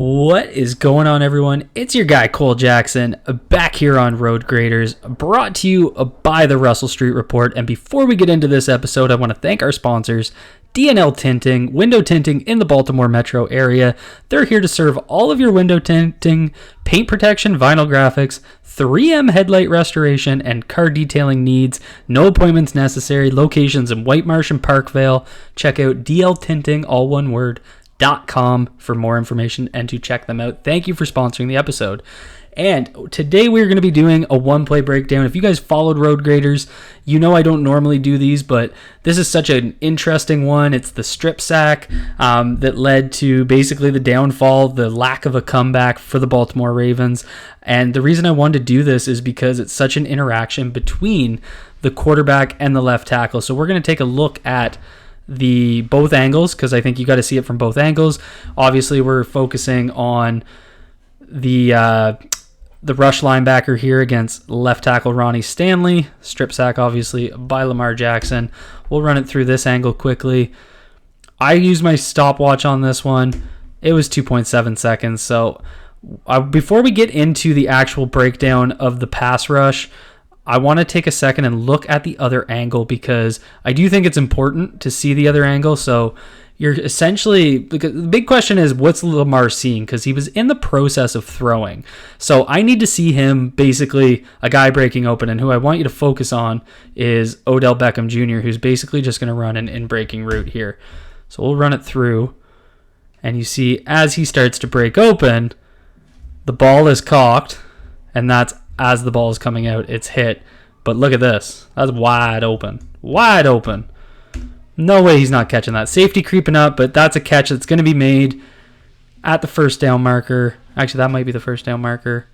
What is going on, everyone? It's your guy Cole Jackson back here on Road Graders, brought to you by the Russell Street Report. And before we get into this episode, I want to thank our sponsors, D&L Tinting, window tinting in the Baltimore metro area. They're here to serve all of your window tinting, paint protection, vinyl graphics, 3M headlight restoration, and car detailing needs. No appointments necessary. Locations in White Marsh and Parkvale. Check out DL Tinting, all one word, .com for more information and to check them out. Thank you for sponsoring the episode. And today we're going to be doing a one-play breakdown. If you guys followed Road Graders, you know I don't normally do these, but this is such an interesting one. It's the strip sack that led to basically the downfall, the lack of a comeback for the Baltimore Ravens. And the reason I wanted to do this is because it's such an interaction between the quarterback and the left tackle. So we're going to take a look at the both angles, because I think you got to see it from both angles. Obviously, we're focusing on the rush linebacker here against left tackle Ronnie Stanley. Strip sack, obviously, by Lamar Jackson. We'll run it through this angle quickly. I used my stopwatch on this one. It was 2.7 seconds. So before we get into the actual breakdown of the pass rush, I want to take a second and look at the other angle, because I do think it's important to see the other angle. So you're essentially, because the big question is, what's Lamar seeing? Because he was in the process of throwing. So I need to see him, basically a guy breaking open, and who I want you to focus on is Odell Beckham Jr., who's basically just going to run an in-breaking route here. So we'll run it through, and you see as he starts to break open, the ball is cocked, and that's as the ball is coming out, it's hit. But look at this. That's wide open. Wide open. No way he's not catching that. Safety creeping up, but that's a catch that's going to be made at the first down marker. Actually, that might be the first down marker.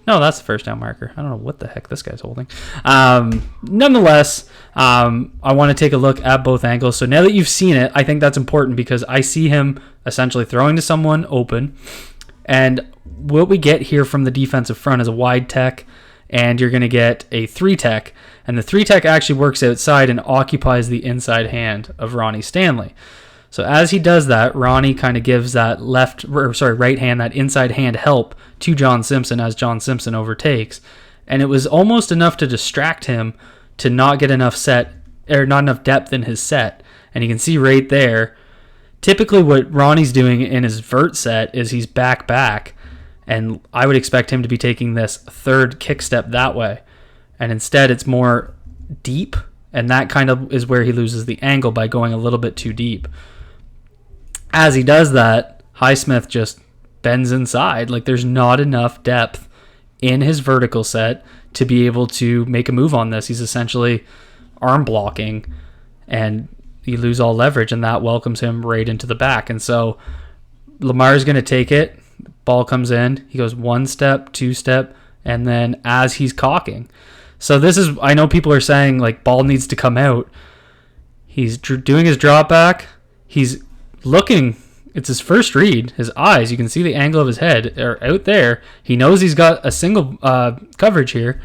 No, that's the first down marker. I don't know what the heck this guy's holding. Nonetheless, I want to take a look at both angles. So now that you've seen it, I think that's important, because I see him essentially throwing to someone open. And what we get here from the defensive front is a wide tech, and you're going to get a 3-tech. And the 3-tech actually works outside and occupies the inside hand of Ronnie Stanley. So as he does that, Ronnie kind of gives that right hand, that inside hand help to John Simpson as John Simpson overtakes. And it was almost enough to distract him to not get enough not enough depth in his set. And you can see right there, typically what Ronnie's doing in his vert set is he's back, and I would expect him to be taking this third kick step that way. And instead it's more deep, and that kind of is where he loses the angle by going a little bit too deep. As he does that, Highsmith just bends inside. Like, there's not enough depth in his vertical set to be able to make a move on this. He's essentially arm blocking, and you lose all leverage, and that welcomes him right into the back. And so Lamar's going to take it. Ball comes in. He goes 1 step, 2 step, and then as he's cocking. So this is, I know people are saying, like, ball needs to come out. He's doing his drop back. He's looking. It's his first read. His eyes, you can see the angle of his head are out there. He knows he's got a single coverage here.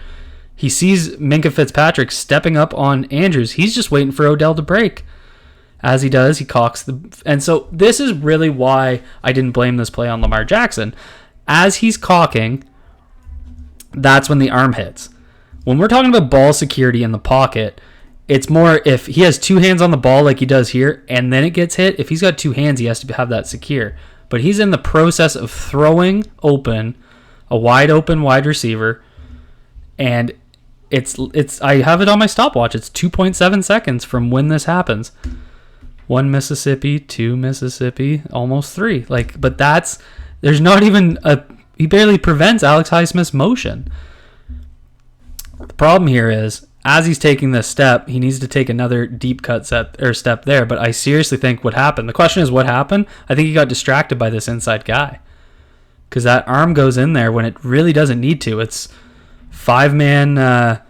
He sees Minkah Fitzpatrick stepping up on Andrews. He's just waiting for Odell to break. As he does, he cocks and so this is really why I didn't blame this play on Lamar Jackson. As he's cocking, that's when the arm hits. When we're talking about ball security in the pocket, it's more if he has 2 hands on the ball like he does here, and then it gets hit. If he's got 2 hands, he has to have that secure. But he's in the process of throwing open a wide open wide receiver, and it's I have it on my stopwatch. It's 2.7 seconds from when this happens. 1 Mississippi, 2 Mississippi, almost 3. But there's not even he barely prevents Alex Highsmith's motion. The problem here is, as he's taking this step, he needs to take another deep cut step there. But I seriously think what happened. The question is, what happened? I think he got distracted by this inside guy, because that arm goes in there when it really doesn't need to. It's 5-man.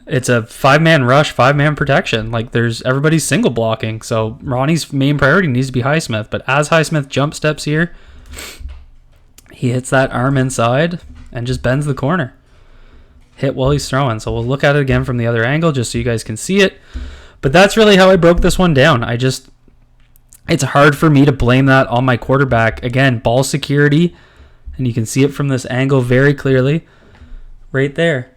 It's a 5-man rush, 5-man protection. Like, everybody's single blocking. So Ronnie's main priority needs to be Highsmith. But as Highsmith jump steps here, he hits that arm inside and just bends the corner. Hit while he's throwing. So we'll look at it again from the other angle just so you guys can see it. But that's really how I broke this one down. I it's hard for me to blame that on my quarterback. Again, ball security, and you can see it from this angle very clearly right there.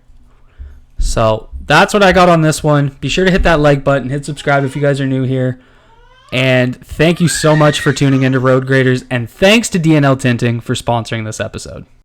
So that's what I got on this one. Be sure to hit that like button, hit subscribe if you guys are new here. And thank you so much for tuning into Road Graders, and thanks to DNL Tinting for sponsoring this episode.